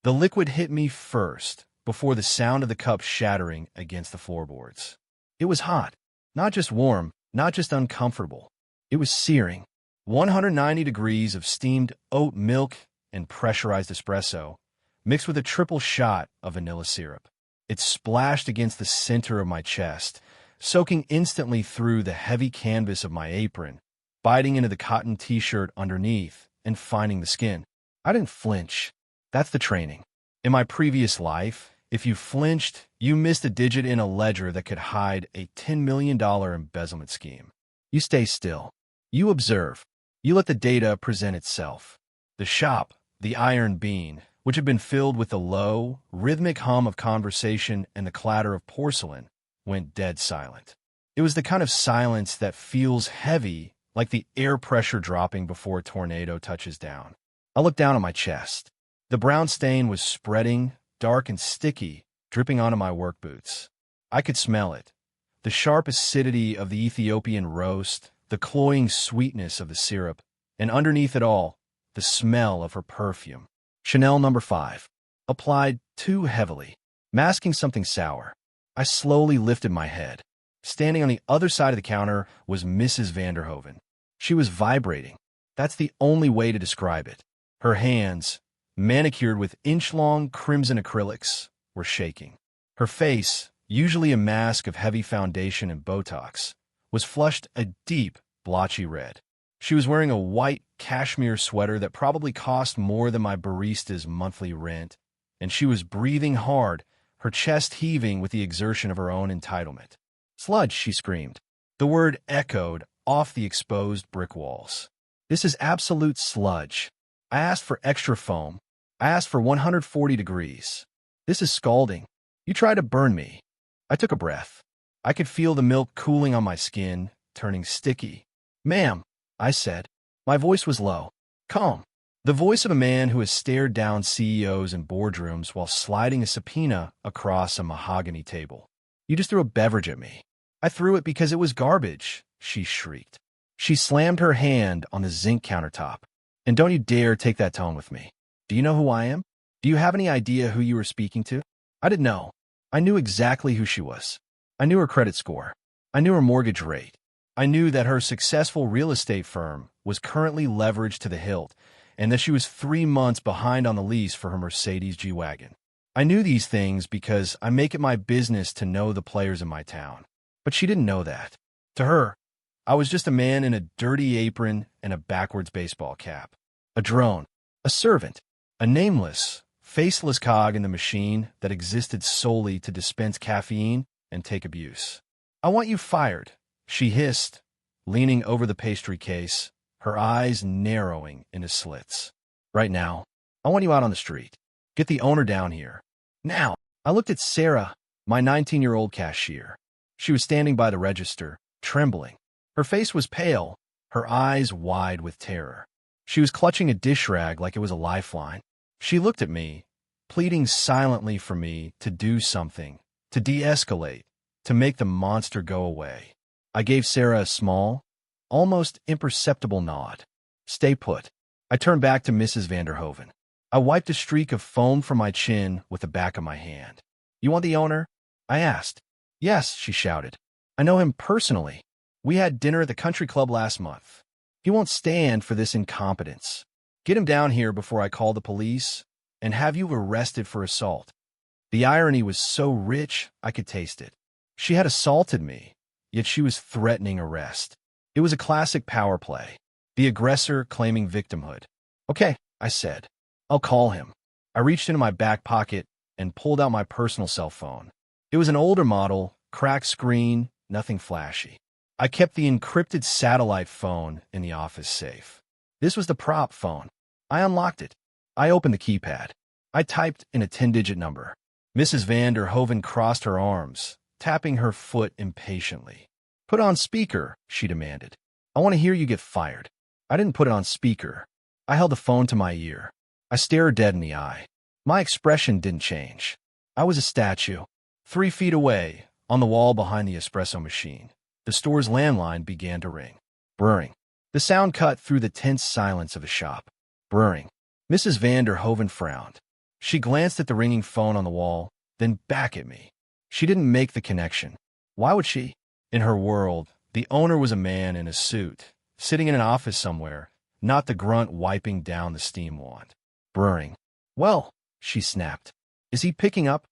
The liquid hit me first, before the sound of the cup shattering against the floorboards. It was hot. Not just warm, not just uncomfortable. It was searing. 190 degrees of steamed oat milk and pressurized espresso, mixed with a triple shot of vanilla syrup. It splashed against the center of my chest, soaking instantly through the heavy canvas of my apron, biting into the cotton t-shirt underneath, and finding the skin. I didn't flinch. That's the training. In my previous life, if you flinched, you missed a digit in a ledger that could hide a $10 million embezzlement scheme. You stay still. You observe. You let the data present itself. The shop, the Iron Bean, which had been filled with the low, rhythmic hum of conversation and the clatter of porcelain, went dead silent. It was the kind of silence that feels heavy, like the air pressure dropping before a tornado touches down. I looked down at my chest. The brown stain was spreading, dark and sticky, dripping onto my work boots. I could smell it. The sharp acidity of the Ethiopian roast, the cloying sweetness of the syrup, and underneath it all, the smell of her perfume. Chanel No. 5. Applied too heavily, masking something sour. I slowly lifted my head. Standing on the other side of the counter was Mrs. Vanderhoven. She was vibrating. That's the only way to describe it. Her hands, manicured with inch-long crimson acrylics, were shaking. Her face, usually a mask of heavy foundation and Botox, was flushed a deep, blotchy red. She was wearing a white cashmere sweater that probably cost more than my barista's monthly rent, and she was breathing hard, her chest heaving with the exertion of her own entitlement. "Sludge," she screamed. The word echoed off the exposed brick walls. "This is absolute sludge. I asked for extra foam. I asked for 140 degrees. This is scalding. You tried to burn me." I took a breath. I could feel the milk cooling on my skin, turning sticky. "Ma'am," I said. My voice was low, calm. The voice of a man who has stared down CEOs in boardrooms while sliding a subpoena across a mahogany table. "You just threw a beverage at me." "I threw it because it was garbage," she shrieked. She slammed her hand on the zinc countertop. "And don't you dare take that tone with me. Do you know who I am? Do you have any idea who you were speaking to?" I didn't know. I knew exactly who she was. I knew her credit score. I knew her mortgage rate. I knew that her successful real estate firm was currently leveraged to the hilt, and that she was 3 months behind on the lease for her Mercedes G-Wagon. I knew these things because I make it my business to know the players in my town. But she didn't know that. To her, I was just a man in a dirty apron and a backwards baseball cap. A drone. A servant. A nameless, faceless cog in the machine that existed solely to dispense caffeine and take abuse. "I want you fired," she hissed, leaning over the pastry case, her eyes narrowing into slits. "Right now. I want you out on the street. Get the owner down here. Now." I looked at Sarah, my 19-year-old cashier. She was standing by the register, trembling. Her face was pale, her eyes wide with terror. She was clutching a dish rag like it was a lifeline. She looked at me, pleading silently for me to do something, to de-escalate, to make the monster go away. I gave Sarah a small, almost imperceptible nod. "Stay put." I turned back to Mrs. Vanderhoven. I wiped a streak of foam from my chin with the back of my hand. "You want the owner?" I asked. "Yes," she shouted. "I know him personally. We had dinner at the country club last month. He won't stand for this incompetence. Get him down here before I call the police and have you arrested for assault." The irony was so rich, I could taste it. She had assaulted me, yet she was threatening arrest. It was a classic power play, the aggressor claiming victimhood. "Okay," I said. "I'll call him." I reached into my back pocket and pulled out my personal cell phone. It was an older model, cracked screen, nothing flashy. I kept the encrypted satellite phone in the office safe. This was the prop phone. I unlocked it. I opened the keypad. I typed in a 10-digit number. Mrs. Vanderhoven crossed her arms, tapping her foot impatiently. "Put on speaker," she demanded. "I want to hear you get fired." I didn't put it on speaker. I held the phone to my ear. I stared her dead in the eye. My expression didn't change. I was a statue. 3 feet away, on the wall behind the espresso machine, the store's landline began to ring. Brrring. The sound cut through the tense silence of the shop. Brrring. Mrs. Vanderhoven frowned. She glanced at the ringing phone on the wall, then back at me. She didn't make the connection. Why would she? In her world, the owner was a man in a suit, sitting in an office somewhere, not the grunt wiping down the steam wand. Brewing. Well, she snapped. Is he picking up?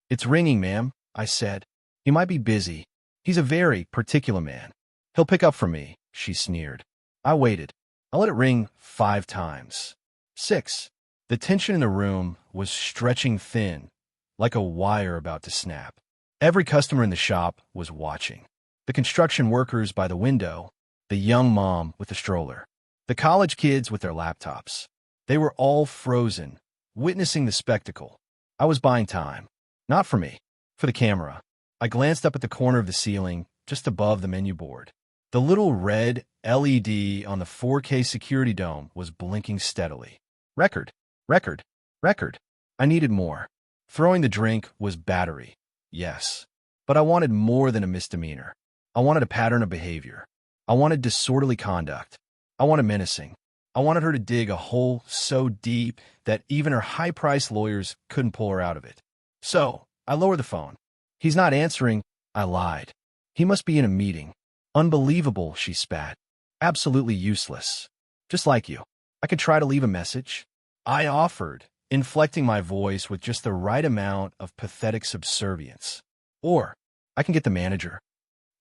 It's ringing, ma'am, I said. He might be busy. He's a very particular man. He'll pick up for me, she sneered. I waited. I let it ring 5 times. 6. The tension in the room was stretching thin, like a wire about to snap. Every customer in the shop was watching. The construction workers by the window, the young mom with the stroller, the college kids with their laptops. They were all frozen, witnessing the spectacle. I was buying time. Not for me, for the camera. I glanced up at the corner of the ceiling, just above the menu board. The little red LED on the 4K security dome was blinking steadily. Record, record, record. I needed more. Throwing the drink was battery. Yes. But I wanted more than a misdemeanor. I wanted a pattern of behavior. I wanted disorderly conduct. I wanted menacing. I wanted her to dig a hole so deep that even her high-priced lawyers couldn't pull her out of it. So, I lowered the phone. He's not answering. I lied. He must be in a meeting. Unbelievable, she spat. Absolutely useless. Just like you. I could try to leave a message. I offered, inflecting my voice with just the right amount of pathetic subservience. Or, I can get the manager.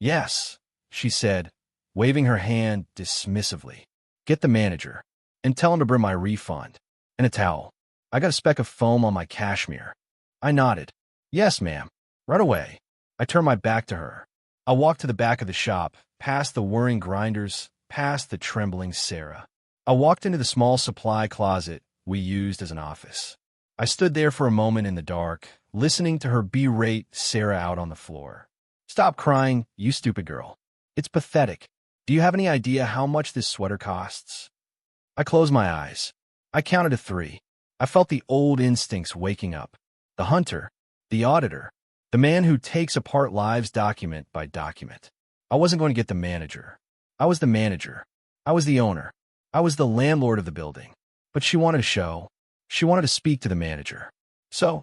Yes, she said, waving her hand dismissively. Get the manager, and tell him to bring my refund. And a towel. I got a speck of foam on my cashmere. I nodded. Yes, ma'am. Right away. I turned my back to her. I walked to the back of the shop, past the whirring grinders, past the trembling Sarah. I walked into the small supply closet we used as an office. I stood there for a moment in the dark, listening to her berate Sarah out on the floor. Stop crying, you stupid girl. It's pathetic. Do you have any idea how much this sweater costs? I closed my eyes. I counted to 3. I felt the old instincts waking up. The hunter, the auditor, the man who takes apart lives document by document. I wasn't going to get the manager. I was the manager. I was the owner. I was the landlord of the building. But she wanted a show. She wanted to speak to the manager. So,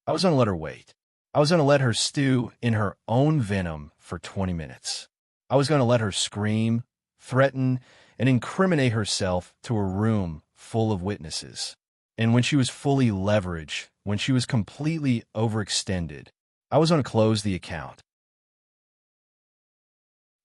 I was going to let her wait. I was going to let her stew in her own venom for 20 minutes. I was going to let her scream, threaten, and incriminate herself to a room full of witnesses. And when she was fully leveraged, when she was completely overextended, I was going to close the account.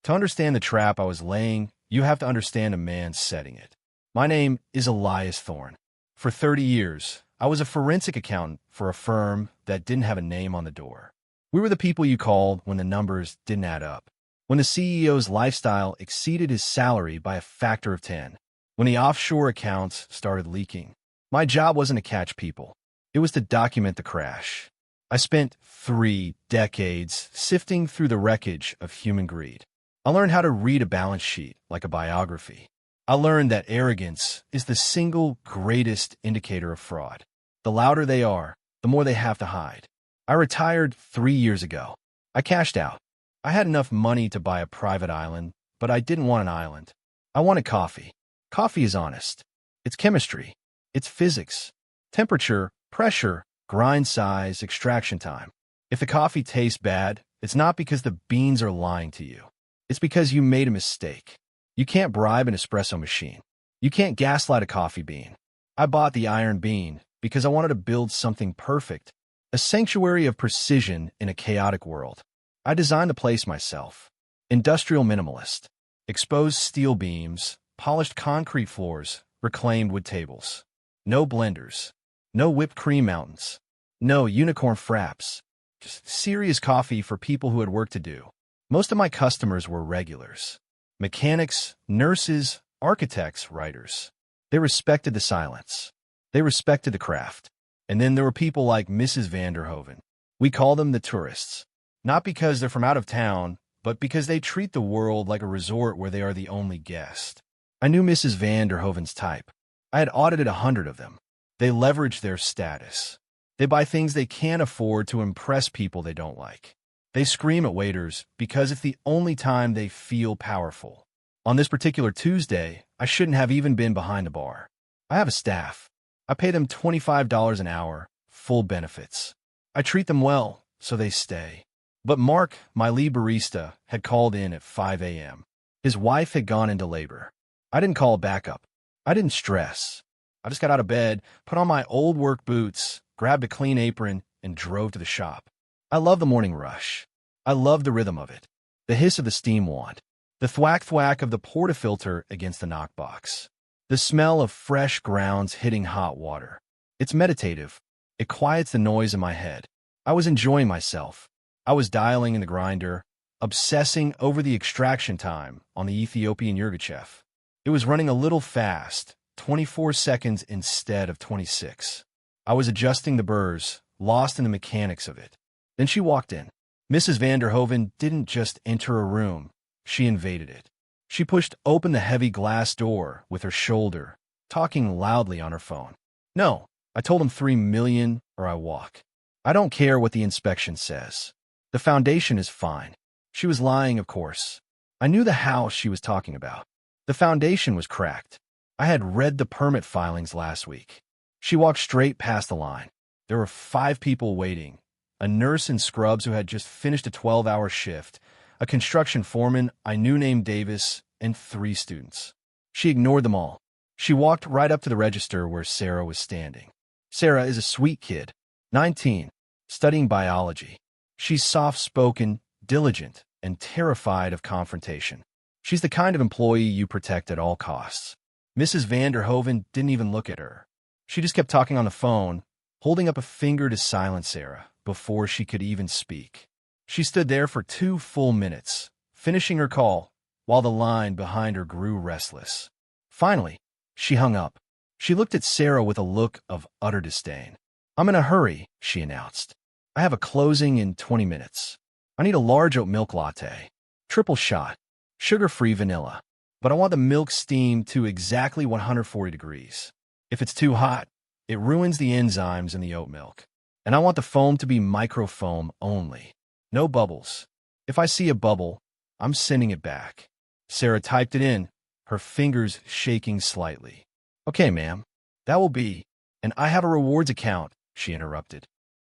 To understand the trap I was laying, you have to understand a man setting it. My name is Elias Thorne. For 30 years, I was a forensic accountant for a firm that didn't have a name on the door. We were the people you called when the numbers didn't add up, when the CEO's lifestyle exceeded his salary by a factor of 10, when the offshore accounts started leaking. My job wasn't to catch people. It was to document the crash. I spent 3 decades sifting through the wreckage of human greed. I learned how to read a balance sheet like a biography. I learned that arrogance is the single greatest indicator of fraud. The louder they are, the more they have to hide. I retired 3 years ago. I cashed out. I had enough money to buy a private island, but I didn't want an island. I wanted coffee. Coffee is honest. It's chemistry. It's physics. Temperature, pressure, grind size, extraction time. If the coffee tastes bad, it's not because the beans are lying to you. It's because you made a mistake. You can't bribe an espresso machine. You can't gaslight a coffee bean. I bought the iron bean because I wanted to build something perfect, a sanctuary of precision in a chaotic world. I designed the place myself. Industrial minimalist. Exposed steel beams, polished concrete floors, reclaimed wood tables. No blenders. No whipped cream mountains. No unicorn fraps. Just serious coffee for people who had work to do. Most of my customers were regulars. Mechanics, nurses, architects, writers. They respected the silence. They respected the craft. And then there were people like Mrs. Vanderhoven. We call them the tourists. Not because they're from out of town, but because they treat the world like a resort where they are the only guest. I knew Mrs. Vanderhoven's type. I had audited 100 of them. They leverage their status. They buy things they can't afford to impress people they don't like. They scream at waiters because it's the only time they feel powerful. On this particular Tuesday, I shouldn't have even been behind the bar. I have a staff. I pay them $25 an hour, full benefits. I treat them well, so they stay. But Mark, my lead barista, had called in at 5 a.m. His wife had gone into labor. I didn't call backup. I didn't stress. I just got out of bed, put on my old work boots, grabbed a clean apron, and drove to the shop. I love the morning rush. I love the rhythm of it. The hiss of the steam wand. The thwack-thwack of the portafilter against the knockbox. The smell of fresh grounds hitting hot water. It's meditative. It quiets the noise in my head. I was enjoying myself. I was dialing in the grinder, obsessing over the extraction time on the Ethiopian Yirgacheffe. It was running a little fast, 24 seconds instead of 26. I was adjusting the burrs, lost in the mechanics of it. Then she walked in. Mrs. Vanderhoven didn't just enter a room. She invaded it. She pushed open the heavy glass door with her shoulder, talking loudly on her phone. No, I told him 3 million or I walk. I don't care what the inspection says. The foundation is fine. She was lying, of course. I knew the house she was talking about. The foundation was cracked. I had read the permit filings last week. She walked straight past the line. There were 5 people waiting. A nurse in scrubs who had just finished a 12-hour shift, a construction foreman I knew named Davis, and 3 students. She ignored them all. She walked right up to the register where Sarah was standing. Sarah is a sweet kid, 19, studying biology. She's soft-spoken, diligent, and terrified of confrontation. She's the kind of employee you protect at all costs. Mrs. Vanderhoven didn't even look at her. She just kept talking on the phone, holding up a finger to silence Sarah before she could even speak. She stood there for 2 full minutes, finishing her call, while the line behind her grew restless. Finally, she hung up. She looked at Sarah with a look of utter disdain. "I'm in a hurry," she announced. "I have a closing in 20 minutes. I need a large oat milk latte, triple shot, sugar-free vanilla. But I want the milk steamed to exactly 140 degrees. If it's too hot, it ruins the enzymes in the oat milk. And I want the foam to be microfoam only. No bubbles. If I see a bubble, I'm sending it back." Sarah typed it in, her fingers shaking slightly. "Okay, ma'am. That will be. And I have a rewards account," she interrupted.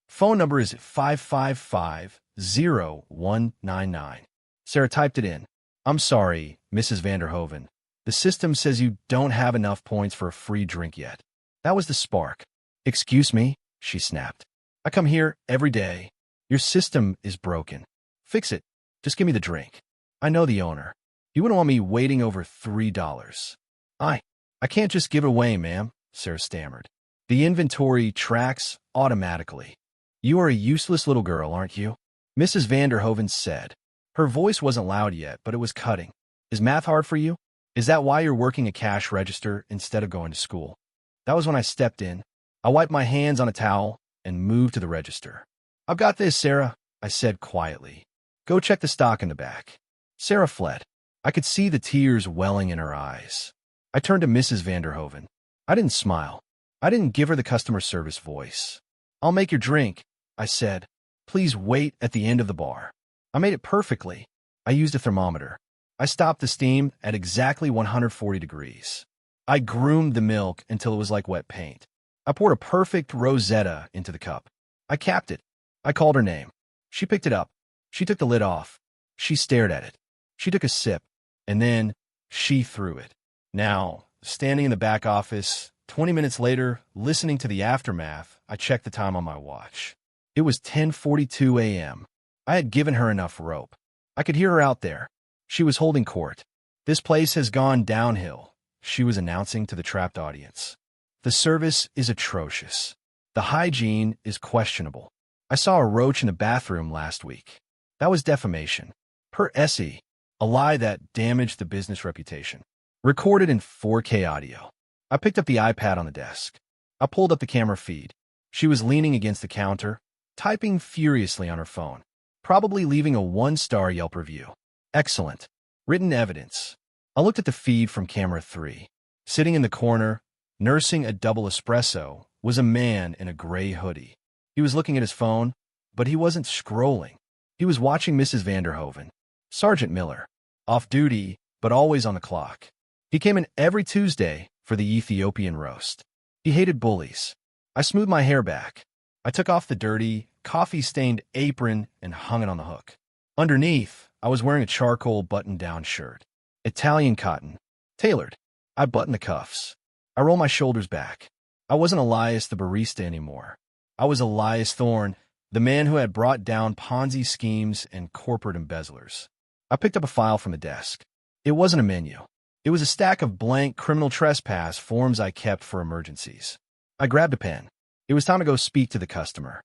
"Phone number is 555-0199. Sarah typed it in. "I'm sorry, Mrs. Vanderhoven. The system says you don't have enough points for a free drink yet." That was the spark. "Excuse me," she snapped. "I come here every day. Your system is broken. Fix it. Just give me the drink. I know the owner. You wouldn't want me waiting over $3. I can't just give it away, ma'am," Sarah stammered. "The inventory tracks automatically. You are a useless little girl, aren't you?" Mrs. Vanderhoven said. Her voice wasn't loud yet, but it was cutting. "Is math hard for you? Is that why you're working a cash register instead of going to school?" That was when I stepped in. I wiped my hands on a towel and moved to the register. "I've got this, Sarah," I said quietly. "Go check the stock in the back." Sarah fled. I could see the tears welling in her eyes. I turned to Mrs. Vanderhoven. I didn't smile. I didn't give her the customer service voice. "I'll make your drink," I said. "Please wait at the end of the bar." I made it perfectly. I used a thermometer. I stopped the steam at exactly 140 degrees. I groomed the milk until it was like wet paint. I poured a perfect rosetta into the cup. I capped it. I called her name. She picked it up. She took the lid off. She stared at it. She took a sip, and then she threw it. Now, standing in the back office, 20 minutes later, listening to the aftermath, I checked the time on my watch. It was 10:42 a.m. I had given her enough rope. I could hear her out there. She was holding court. "This place has gone downhill," she was announcing to the trapped audience. "The service is atrocious. The hygiene is questionable. I saw a roach in the bathroom last week. That was defamation. Per se, a lie that damaged the business reputation. Recorded in 4K audio." I picked up the iPad on the desk. I pulled up the camera feed. She was leaning against the counter, typing furiously on her phone, probably leaving a 1-star Yelp review. Excellent. Written evidence. I looked at the feed from camera 3. Sitting in the corner, nursing a double espresso, was a man in a gray hoodie. He was looking at his phone, but he wasn't scrolling. He was watching Mrs. Vanderhoven. Sergeant Miller. Off duty, but always on the clock. He came in every Tuesday for the Ethiopian roast. He hated bullies. I smoothed my hair back. I took off the dirty, coffee-stained apron and hung it on the hook. Underneath, I was wearing a charcoal button-down shirt. Italian cotton. Tailored. I buttoned the cuffs. I rolled my shoulders back. I wasn't Elias the barista anymore. I was Elias Thorne, the man who had brought down Ponzi schemes and corporate embezzlers. I picked up a file from the desk. It wasn't a menu. It was a stack of blank criminal trespass forms I kept for emergencies. I grabbed a pen. It was time to go speak to the customer.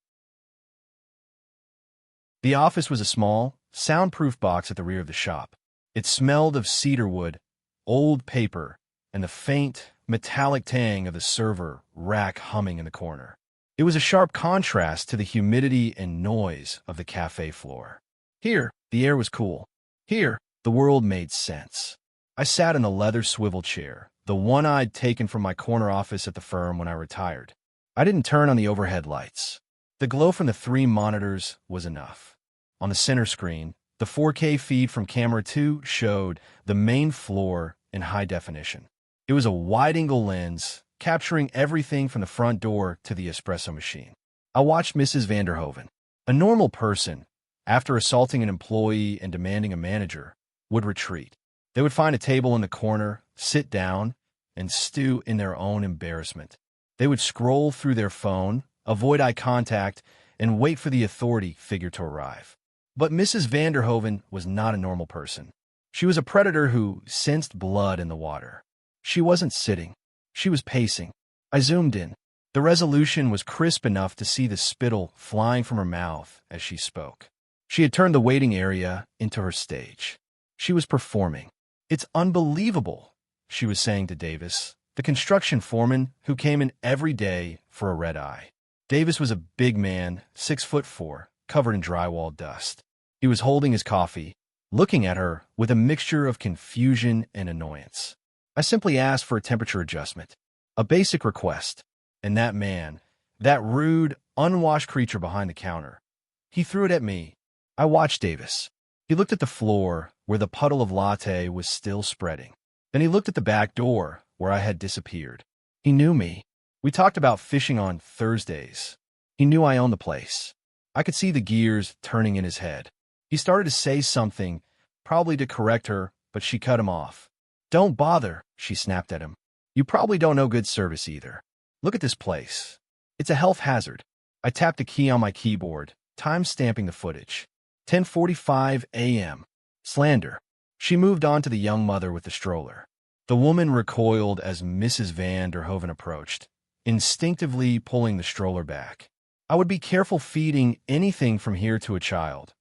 The office was a small, soundproof box at the rear of the shop. It smelled of cedarwood, old paper, and the faint, metallic tang of the server rack humming in the corner. It was a sharp contrast to the humidity and noise of the cafe floor. Here, the air was cool. Here, the world made sense. I sat in a leather swivel chair, the one I'd taken from my corner office at the firm when I retired. I didn't turn on the overhead lights. The glow from the 3 monitors was enough. On the center screen, the 4K feed from camera 2 showed the main floor in high definition. It was a wide-angle lens, capturing everything from the front door to the espresso machine. I watched Mrs. Vanderhoven. A normal person, after assaulting an employee and demanding a manager, would retreat. They would find a table in the corner, sit down, and stew in their own embarrassment. They would scroll through their phone, avoid eye contact, and wait for the authority figure to arrive. But Mrs. Vanderhoven was not a normal person. She was a predator who sensed blood in the water. She wasn't sitting. She was pacing. I zoomed in. The resolution was crisp enough to see the spittle flying from her mouth as she spoke. She had turned the waiting area into her stage. She was performing. "It's unbelievable," she was saying to Davis, the construction foreman who came in every day for a red eye. Davis was a big man, 6'4", covered in drywall dust. He was holding his coffee, looking at her with a mixture of confusion and annoyance. I simply asked for a temperature adjustment, a basic request, and that man, that rude, unwashed creature behind the counter, he threw it at me. I watched Davis. He looked at the floor, where the puddle of latte was still spreading. Then he looked at the back door, where I had disappeared. He knew me. We talked about fishing on Thursdays. He knew I owned the place. I could see the gears turning in his head. He started to say something, probably to correct her, but she cut him off. "Don't bother," she snapped at him. "You probably don't know good service either. Look at this place. It's a health hazard." I tapped a key on my keyboard, time-stamping the footage. 10:45 a.m. Slander. She moved on to the young mother with the stroller. The woman recoiled as Mrs. Vanderhoven approached, instinctively pulling the stroller back. "I would be careful feeding anything from here to a child,"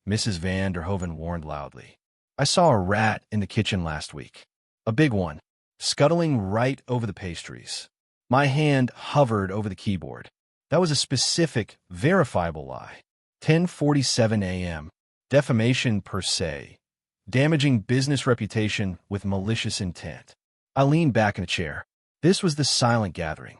Mrs. Vanderhoven warned loudly. "I saw a rat in the kitchen last week. A big one, scuttling right over the pastries." My hand hovered over the keyboard. That was a specific, verifiable lie. 10:47 a.m. Defamation per se. Damaging business reputation with malicious intent. I leaned back in a chair. This was the silent gathering.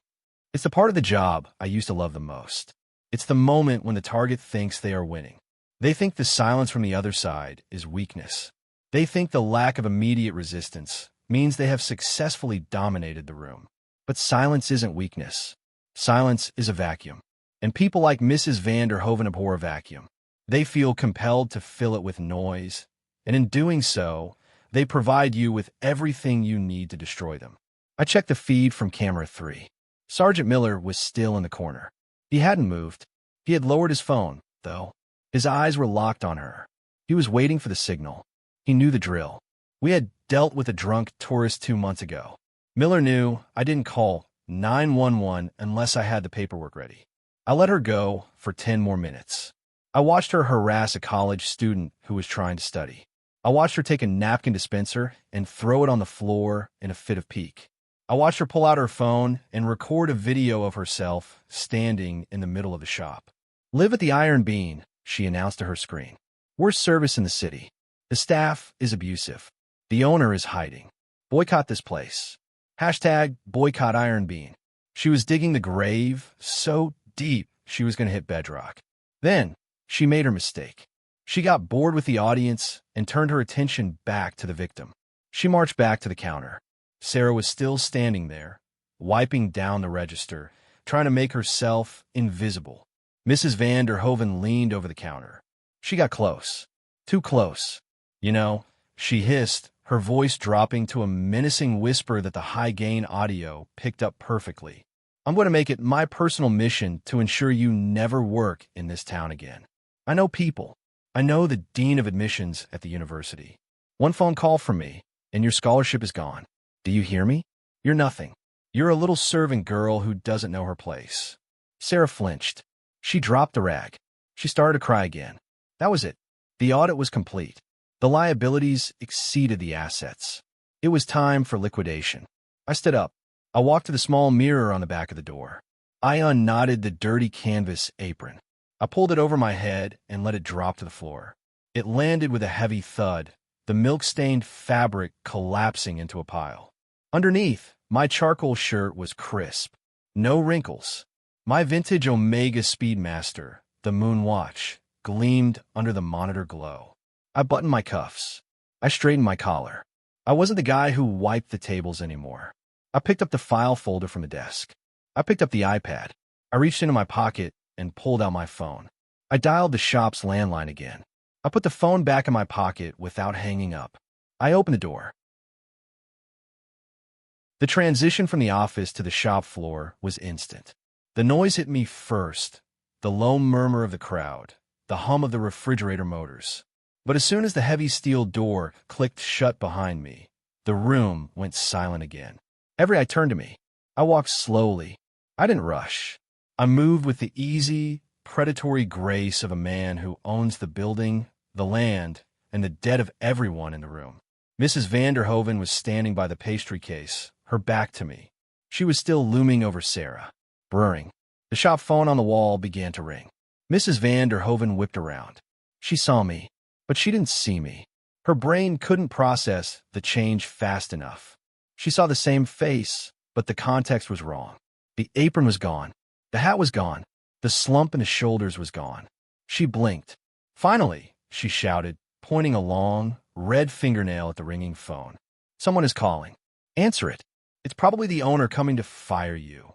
It's the part of the job I used to love the most. It's the moment when the target thinks they are winning. They think the silence from the other side is weakness. They think the lack of immediate resistance means they have successfully dominated the room. But silence isn't weakness. Silence is a vacuum. And people like Mrs. Vanderhoven abhor a vacuum. They feel compelled to fill it with noise, and in doing so, they provide you with everything you need to destroy them. I checked the feed from camera 3. Sergeant Miller was still in the corner. He hadn't moved. He had lowered his phone, though. His eyes were locked on her. He was waiting for the signal. He knew the drill. We had dealt with a drunk tourist 2 months ago. Miller knew I didn't call 911 unless I had the paperwork ready. I let her go for 10 more minutes. I watched her harass a college student who was trying to study. I watched her take a napkin dispenser and throw it on the floor in a fit of pique. I watched her pull out her phone and record a video of herself standing in the middle of the shop. "Live at the Iron Bean," she announced to her screen. "Worst service in the city. The staff is abusive. The owner is hiding. Boycott this place. Hashtag boycott Iron Bean." She was digging the grave so deep she was going to hit bedrock. Then she made her mistake. She got bored with the audience and turned her attention back to the victim. She marched back to the counter. Sarah was still standing there, wiping down the register, trying to make herself invisible. Mrs. van der Hoven leaned over the counter. She got close. Too close. You know, she hissed, her voice dropping to a menacing whisper that the high-gain audio picked up perfectly. I'm going to make it my personal mission to ensure you never work in this town again. I know people. I know the dean of admissions at the university. One phone call from me, and your scholarship is gone. Do you hear me? You're nothing. You're a little servant girl who doesn't know her place. Sarah flinched. She dropped the rag. She started to cry again. That was it. The audit was complete. The liabilities exceeded the assets. It was time for liquidation. I stood up. I walked to the small mirror on the back of the door. I unknotted the dirty canvas apron. I pulled it over my head and let it drop to the floor. It landed with a heavy thud, the milk-stained fabric collapsing into a pile. Underneath, my charcoal shirt was crisp. No wrinkles. My vintage Omega Speedmaster, the Moon Watch, gleamed under the monitor glow. I buttoned my cuffs. I straightened my collar. I wasn't the guy who wiped the tables anymore. I picked up the file folder from the desk. I picked up the iPad. I reached into my pocket and pulled out my phone. I dialed the shop's landline again. I put the phone back in my pocket without hanging up. I opened the door. The transition from the office to the shop floor was instant. The noise hit me first, the low murmur of the crowd, the hum of the refrigerator motors. But as soon as the heavy steel door clicked shut behind me, the room went silent again. Every eye turned to me. I walked slowly. I didn't rush. I moved with the easy, predatory grace of a man who owns the building, the land, and the debt of everyone in the room. Mrs. van der Hoven was standing by the pastry case, her back to me. She was still looming over Sarah. Brrring. The shop phone on the wall began to ring. Mrs. van der Hoven whipped around. She saw me, but she didn't see me. Her brain couldn't process the change fast enough. She saw the same face, but the context was wrong. The apron was gone. The hat was gone. The slump in the shoulders was gone. She blinked. Finally, she shouted, pointing a long, red fingernail at the ringing phone. Someone is calling. Answer it. It's probably the owner coming to fire you.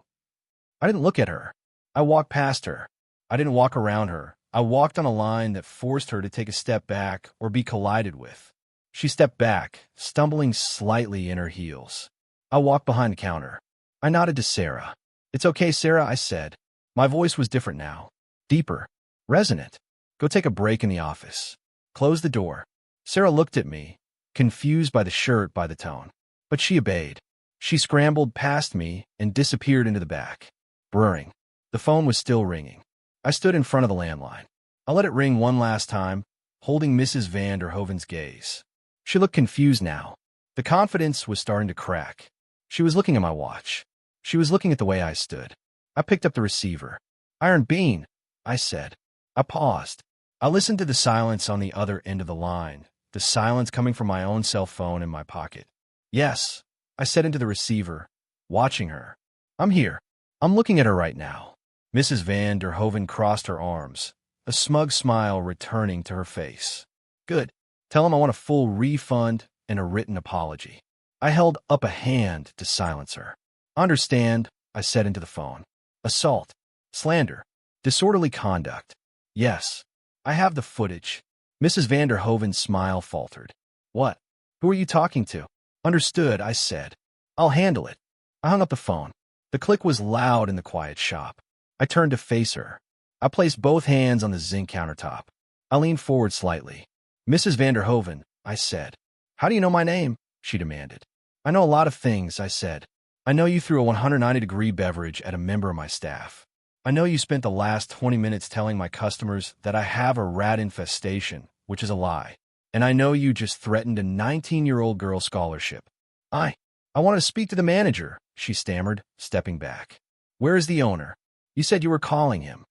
I didn't look at her. I walked past her. I didn't walk around her. I walked on a line that forced her to take a step back or be collided with. She stepped back, stumbling slightly in her heels. I walked behind the counter. I nodded to Sarah. It's okay, Sarah, I said. My voice was different now. Deeper. Resonant. Go take a break in the office. Close the door. Sarah looked at me, confused by the shirt, by the tone. But she obeyed. She scrambled past me and disappeared into the back. Brrring. The phone was still ringing. I stood in front of the landline. I let it ring one last time, holding Mrs. van der Hoven's gaze. She looked confused now. The confidence was starting to crack. She was looking at my watch. She was looking at the way I stood. I picked up the receiver. Iron Bean, I said. I paused. I listened to the silence on the other end of the line, the silence coming from my own cell phone in my pocket. Yes, I said into the receiver, watching her. I'm here. I'm looking at her right now. Mrs. van der Hoven crossed her arms, a smug smile returning to her face. Good. Tell him I want a full refund and a written apology. I held up a hand to silence her. Understand, I said into the phone. Assault, slander, disorderly conduct. Yes, I have the footage. Mrs. van der Hoven's smile faltered. What? Who are you talking to? Understood, I said. I'll handle it. I hung up the phone. The click was loud in the quiet shop. I turned to face her. I placed both hands on the zinc countertop. I leaned forward slightly. Mrs. van der Hoven, I said. How do you know my name? She demanded. I know a lot of things, I said. I know you threw a 190-degree beverage at a member of my staff. I know you spent the last 20 minutes telling my customers that I have a rat infestation, which is a lie. And I know you just threatened a 19-year-old girl's scholarship. I want to speak to the manager, she stammered, stepping back. Where is the owner? You said you were calling him.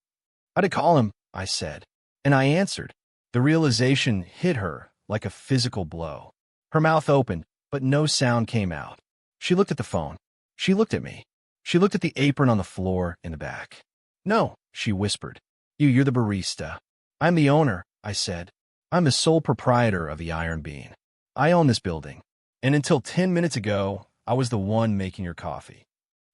I did call him, I said. And I answered. The realization hit her like a physical blow. Her mouth opened, but no sound came out. She looked at the phone. She looked at me. She looked at the apron on the floor in the back. No, she whispered. You're the barista. I'm the owner, I said. I'm the sole proprietor of the Iron Bean. I own this building. And until 10 minutes ago, I was the one making your coffee.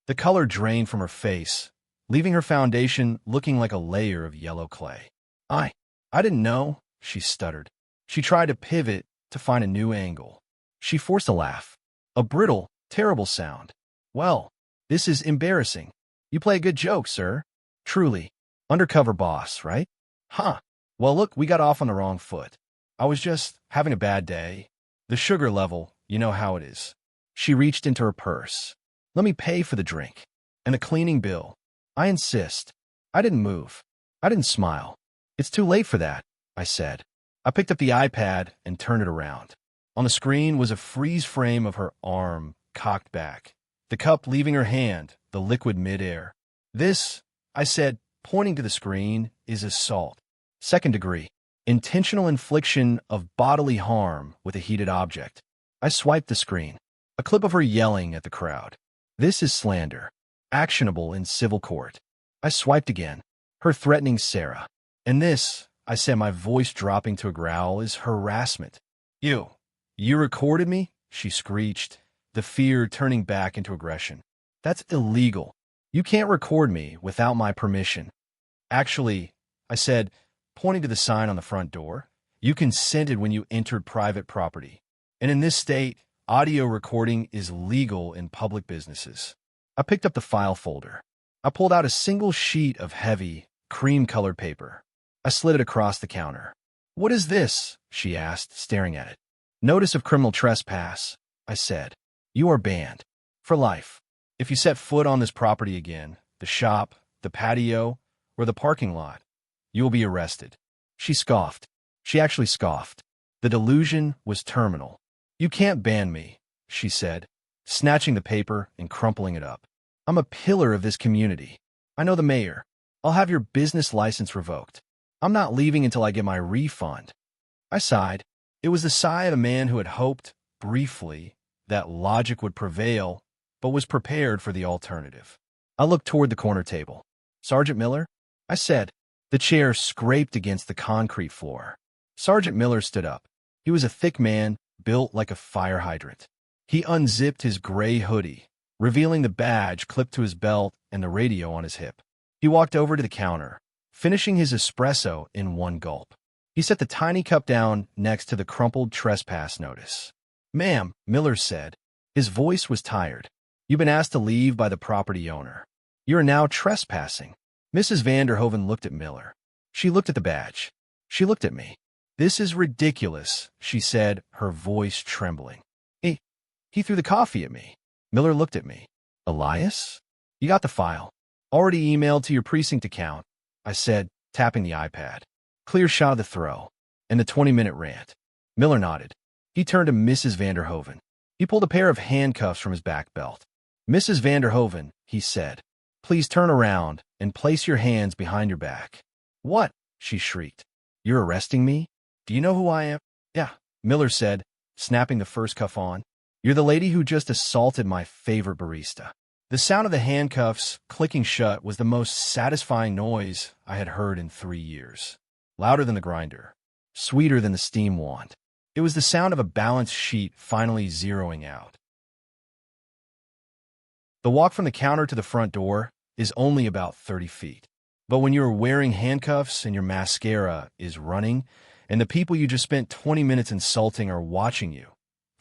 The color drained from her face, leaving her foundation looking like a layer of yellow clay. I didn't know, she stuttered. She tried to pivot to find a new angle. She forced a laugh. A brittle, terrible sound. Well, this is embarrassing. You play a good joke, sir. Truly. Undercover boss, right? Huh. Well, look, we got off on the wrong foot. I was just having a bad day. The sugar level, you know how it is. She reached into her purse. Let me pay for the drink. And the cleaning bill. I insist. I didn't move. I didn't smile. It's too late for that, I said. I picked up the iPad and turned it around. On the screen was a freeze frame of her arm cocked back, the cup leaving her hand, the liquid midair. This, I said, pointing to the screen, is assault. Second degree. Intentional infliction of bodily harm with a heated object. I swiped the screen. A clip of her yelling at the crowd. This is slander. Actionable in civil court. I swiped again. Her threatening Sarah. And this, I said, my voice dropping to a growl, is harassment. You recorded me? She screeched, the fear turning back into aggression. That's illegal. You can't record me without my permission. Actually, I said, pointing to the sign on the front door, you consented when you entered private property. And in this state, audio recording is legal in public businesses. I picked up the file folder. I pulled out a single sheet of heavy, cream-colored paper. I slid it across the counter. What is this? She asked, staring at it. Notice of criminal trespass, I said. You are banned. For life. If you set foot on this property again, the shop, the patio, or the parking lot, you will be arrested. She scoffed. She actually scoffed. The delusion was terminal. You can't ban me, she said, snatching the paper and crumpling it up. I'm a pillar of this community. I know the mayor. I'll have your business license revoked. I'm not leaving until I get my refund. I sighed. It was the sigh of a man who had hoped, briefly, that logic would prevail, but was prepared for the alternative. I looked toward the corner table. Sergeant Miller? I said. The chair scraped against the concrete floor. Sergeant Miller stood up. He was a thick man, built like a fire hydrant. He unzipped his gray hoodie, revealing the badge clipped to his belt and the radio on his hip. He walked over to the counter, finishing his espresso in one gulp. He set the tiny cup down next to the crumpled trespass notice. Ma'am, Miller said. His voice was tired. You've been asked to leave by the property owner. You are now trespassing. Mrs. Vanderhoven looked at Miller. She looked at the badge. She looked at me. This is ridiculous, she said, her voice trembling. He threw the coffee at me. Miller looked at me. Elias? You got the file. Already emailed to your precinct account, I said, tapping the iPad. Clear shot of the throw, and the 20-minute rant. Miller nodded. He turned to Mrs. Vanderhoven. He pulled a pair of handcuffs from his back belt. Mrs. Vanderhoven, he said, please turn around and place your hands behind your back. What? She shrieked. You're arresting me? Do you know who I am? Yeah, Miller said, snapping the first cuff on. You're the lady who just assaulted my favorite barista. The sound of the handcuffs clicking shut was the most satisfying noise I had heard in 3 years. Louder than the grinder, sweeter than the steam wand. It was the sound of a balance sheet finally zeroing out. The walk from the counter to the front door is only about 30 feet. But when you're wearing handcuffs and your mascara is running, and the people you just spent 20 minutes insulting are watching you,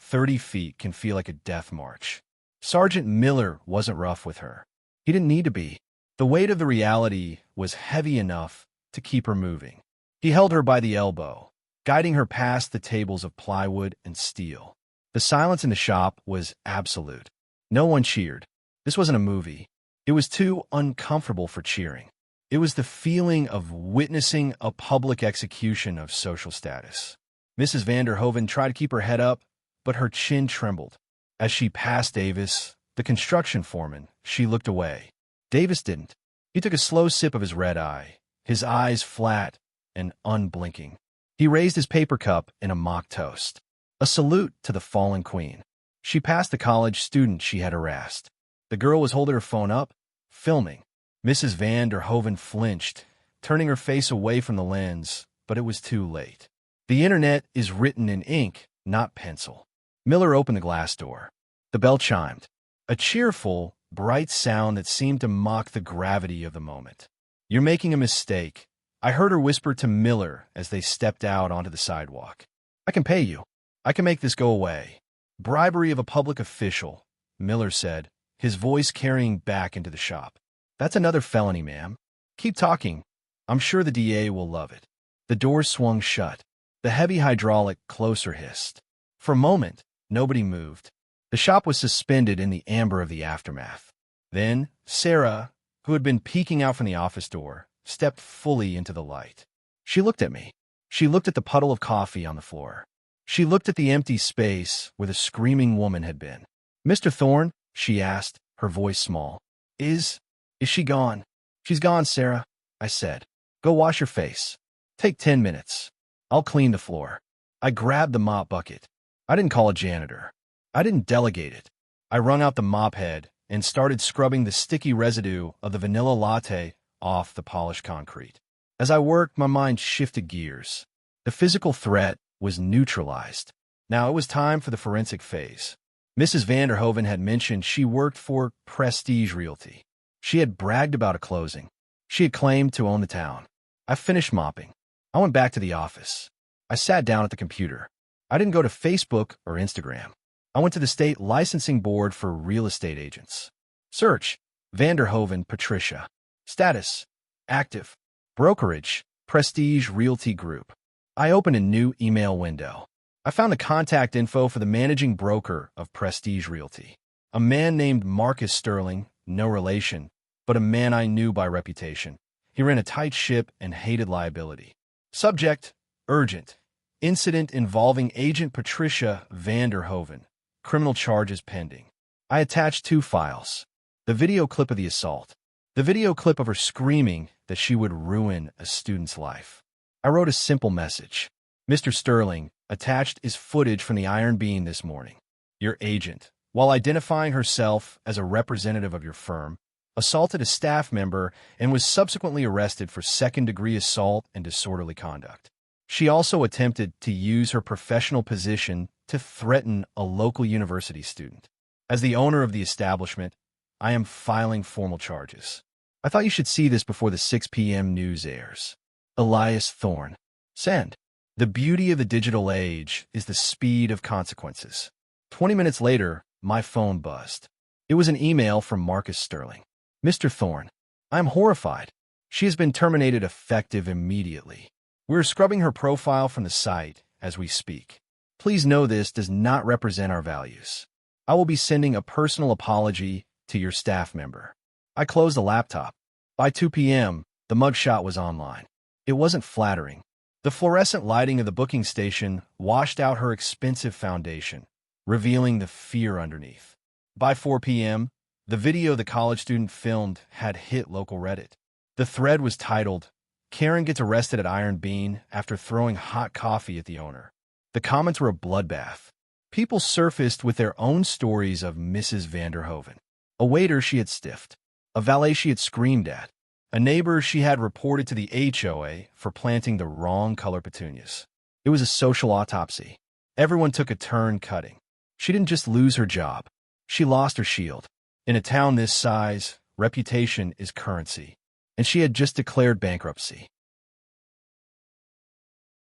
30 feet can feel like a death march. Sergeant Miller wasn't rough with her. He didn't need to be. The weight of the reality was heavy enough to keep her moving. He held her by the elbow, guiding her past the tables of plywood and steel. The silence in the shop was absolute. No one cheered. This wasn't a movie. It was too uncomfortable for cheering. It was the feeling of witnessing a public execution of social status. Mrs. Vanderhoven tried to keep her head up, but her chin trembled. As she passed Davis, the construction foreman, she looked away. Davis didn't. He took a slow sip of his red eye, his eyes flat and unblinking. He raised his paper cup in a mock toast, a salute to the fallen queen. She passed the college student she had harassed. The girl was holding her phone up, filming. Mrs. Vanderhoven flinched, turning her face away from the lens, but it was too late. The internet is written in ink, not pencil. Miller opened the glass door. The bell chimed. A cheerful, bright sound that seemed to mock the gravity of the moment. "You're making a mistake," I heard her whisper to Miller as they stepped out onto the sidewalk. "I can pay you. I can make this go away." "Bribery of a public official," Miller said, his voice carrying back into the shop. "That's another felony, ma'am. Keep talking. I'm sure the DA will love it." The door swung shut. The heavy hydraulic closer hissed. For a moment, nobody moved. The shop was suspended in the amber of the aftermath. Then, Sarah, who had been peeking out from the office door, stepped fully into the light. She looked at me. She looked at the puddle of coffee on the floor. She looked at the empty space where the screaming woman had been. "Mr. Thorne?" she asked, her voice small. Is she gone?" "She's gone, Sarah," I said. "Go wash your face. Take 10 minutes. I'll clean the floor." I grabbed the mop bucket. I didn't call a janitor. I didn't delegate it. I wrung out the mop head and started scrubbing the sticky residue of the vanilla latte off the polished concrete. As I worked, my mind shifted gears. The physical threat was neutralized. Now it was time for the forensic phase. Mrs. Vanderhoven had mentioned she worked for Prestige Realty. She had bragged about a closing. She had claimed to own the town. I finished mopping. I went back to the office. I sat down at the computer. I didn't go to Facebook or Instagram. I went to the state licensing board for real estate agents. Search: Vanderhoven Patricia. Status: active. Brokerage: Prestige Realty Group. I opened a new email window. I found the contact info for the managing broker of Prestige Realty. A man named Marcus Sterling, no relation, but a man I knew by reputation. He ran a tight ship and hated liability. Subject: urgent. Incident involving Agent Patricia Vanderhoven. Criminal charges pending. I attached 2 files. The video clip of the assault. The video clip of her screaming that she would ruin a student's life. I wrote a simple message. "Mr. Sterling, attached is footage from the Iron Bean this morning. Your agent, while identifying herself as a representative of your firm, assaulted a staff member and was subsequently arrested for second-degree assault and disorderly conduct. She also attempted to use her professional position to threaten a local university student. As the owner of the establishment, I am filing formal charges. I thought you should see this before the 6 p.m. news airs. Elias Thorne." Send. The beauty of the digital age is the speed of consequences. 20 minutes later, my phone buzzed. It was an email from Marcus Sterling. "Mr. Thorne, I am horrified. She has been terminated effective immediately. We're scrubbing her profile from the site as we speak. Please know this does not represent our values. I will be sending a personal apology to your staff member." I closed the laptop. By 2 p.m., the mugshot was online. It wasn't flattering. The fluorescent lighting of the booking station washed out her expensive foundation, revealing the fear underneath. By 4 p.m., the video the college student filmed had hit local Reddit. The thread was titled, "Karen Gets Arrested at Iron Bean After Throwing Hot Coffee at the Owner." The comments were a bloodbath. People surfaced with their own stories of Mrs. Vanderhoven. A waiter she had stiffed. A valet she had screamed at. A neighbor she had reported to the HOA for planting the wrong color petunias. It was a social autopsy. Everyone took a turn cutting. She didn't just lose her job. She lost her shield. In a town this size, reputation is currency. And she had just declared bankruptcy.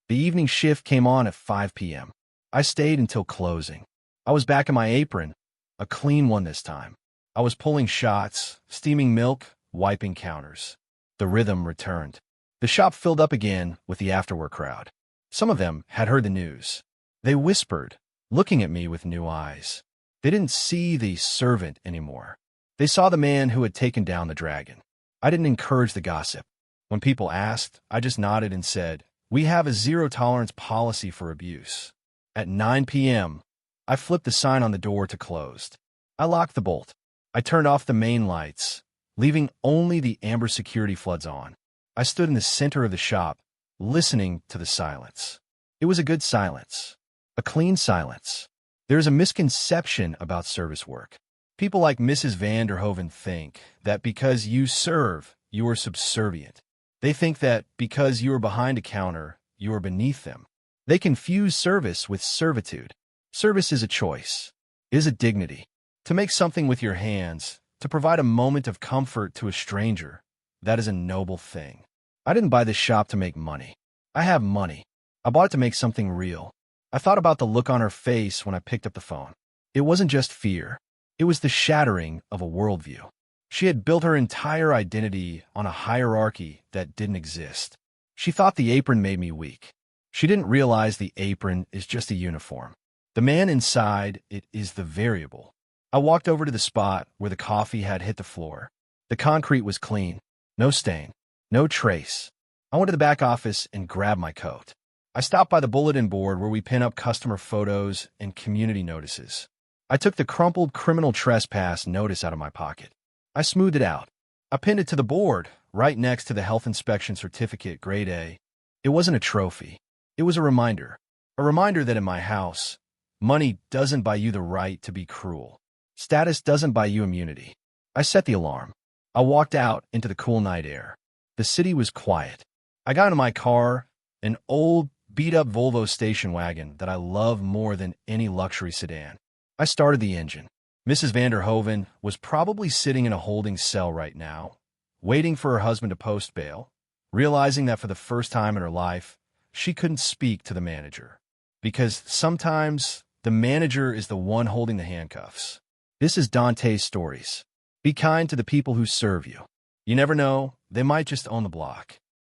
The evening shift came on at 5 p.m. I stayed until closing. I was back in my apron, a clean one this time. I was pulling shots, steaming milk, wiping counters. The rhythm returned. The shop filled up again with the afterwork crowd. Some of them had heard the news. They whispered, looking at me with new eyes. They didn't see the servant anymore. They saw the man who had taken down the dragon. I didn't encourage the gossip. When people asked, I just nodded and said, "We have a zero-tolerance policy for abuse." At 9 p.m., I flipped the sign on the door to closed. I locked the bolt. I turned off the main lights, leaving only the amber security floods on. I stood in the center of the shop, listening to the silence. It was a good silence, a clean silence. There's a misconception about service work. People like Mrs. Vanderhoven think that because you serve, you are subservient. They think that because you are behind a counter, you are beneath them. They confuse service with servitude. Service is a choice. It is a dignity. To make something with your hands, To provide a moment of comfort to a stranger, that is a noble thing. I didn't buy this shop to make money. I have money. I bought it to make something real. I thought about the look on her face when I picked up the phone. It wasn't just fear. It was the shattering of a worldview. She had built her entire identity on a hierarchy that didn't exist. She thought the apron made me weak. She didn't realize the apron is just a uniform. The man inside it is the variable. I walked over to the spot where the coffee had hit the floor. The concrete was clean. No stain. No trace. I went to the back office and grabbed my coat. I stopped by the bulletin board where we pin up customer photos and community notices. I took the crumpled criminal trespass notice out of my pocket. I smoothed it out. I pinned it to the board, right next to the health inspection certificate, grade A. It wasn't a trophy. It was a reminder. A reminder that in my house, money doesn't buy you the right to be cruel. Status doesn't buy you immunity. I set the alarm. I walked out into the cool night air. The city was quiet. I got into my car, an old, beat-up Volvo station wagon that I love more than any luxury sedan. I started the engine. Mrs. Vanderhoven was probably sitting in a holding cell right now, waiting for her husband to post bail, realizing that for the first time in her life, she couldn't speak to the manager. Because sometimes the manager is the one holding the handcuffs. This is Dante's stories. Be kind to the people who serve you. You never know, they might just own the block.